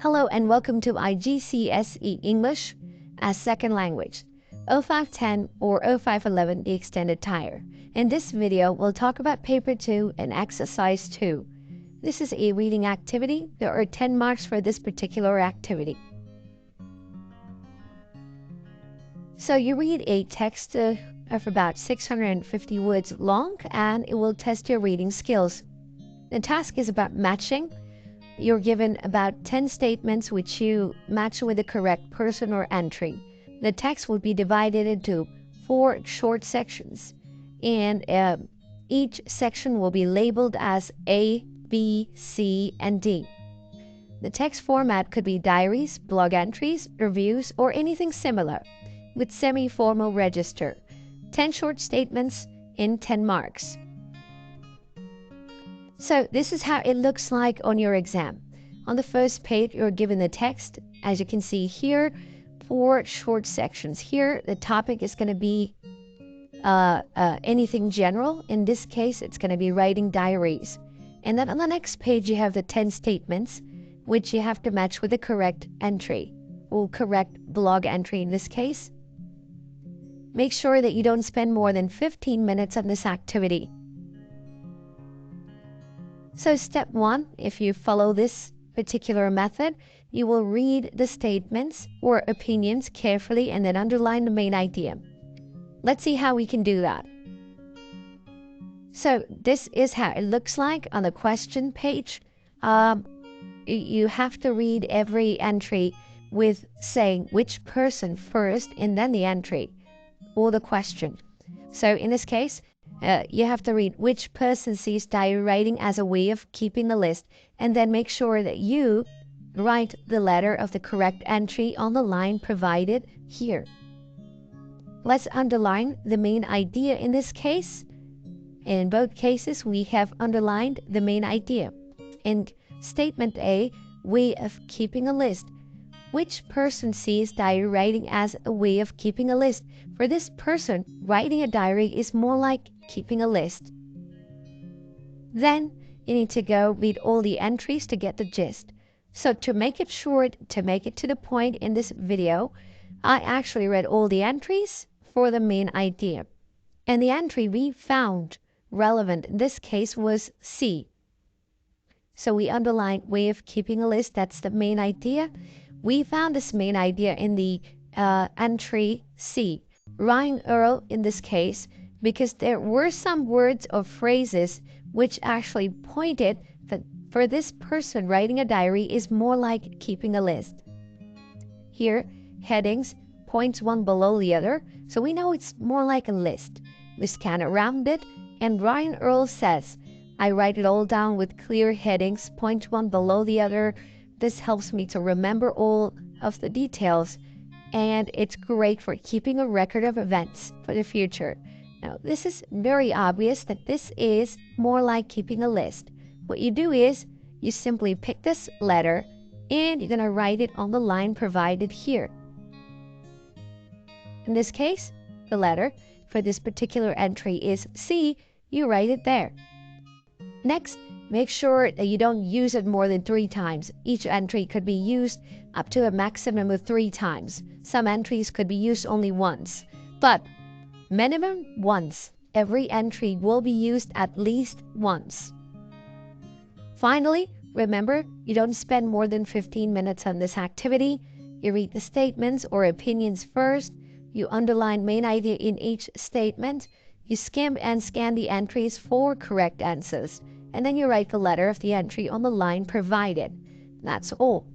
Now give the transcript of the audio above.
Hello and welcome to IGCSE English as second language, 0510 or 0511, the extended tier. In this video, we'll talk about paper 2 and exercise 2. This is a reading activity. There are 10 marks for this particular activity. So you read a text of about 650 words long, and it will test your reading skills. The task is about matching. You're given about 10 statements which you match with the correct person or entry. The text will be divided into 4 short sections, and each section will be labeled as A, B, C, and D. The text format could be diaries, blog entries, reviews, or anything similar, with semi-formal register. 10 short statements in 10 marks. So this is how it looks like on your exam. On the first page, you're given the text. As you can see here, 4 short sections. Here, the topic is going to be anything general. In this case, it's going to be writing diaries. And then on the next page, you have the 10 statements, which you have to match with the correct entry, or correct blog entry in this case. Make sure that you don't spend more than 15 minutes on this activity. So step 1, if you follow this particular method, you will read the statements or opinions carefully and then underline the main idea. Let's see how we can do that. So this is how it looks like on the question page. You have to read every entry with saying which person first and then the entry or the question. So in this case, you have to read which person sees diary writing as a way of keeping the list, and then make sure that you write the letter of the correct entry on the line provided here. Let's underline the main idea in this case. In both cases, we have underlined the main idea. In statement A, way of keeping a list. Which person sees diary writing as a way of keeping a list? For this person, writing a diary is more like keeping a list. Then you need to go read all the entries to get the gist. So to make it short, to make it to the point in this video, I actually read all the entries for the main idea. And the entry we found relevant in this case was C. So we underlined way of keeping a list, that's the main idea. We found this main idea in the entry C. Ryan Earl in this case, because there were some words or phrases which actually pointed that for this person, writing a diary is more like keeping a list. Here, headings, points one below the other, so we know it's more like a list. We scan around it, and Ryan Earl says, I write it all down with clear headings, point one below the other. This helps me to remember all of the details, and it's great for keeping a record of events for the future. Now, this is very obvious that this is more like keeping a list. What you do is you simply pick this letter and you're going to write it on the line provided here. In this case, the letter for this particular entry is C. You write it there. Next, make sure that you don't use it more than 3 times. Each entry could be used up to a maximum of 3 times. Some entries could be used only once, but minimum once. Every entry will be used at least once. Finally, remember, you don't spend more than 15 minutes on this activity. You read the statements or opinions first. You underline main idea in each statement. You skim and scan the entries for correct answers. And then you write the letter of the entry on the line provided. That's all.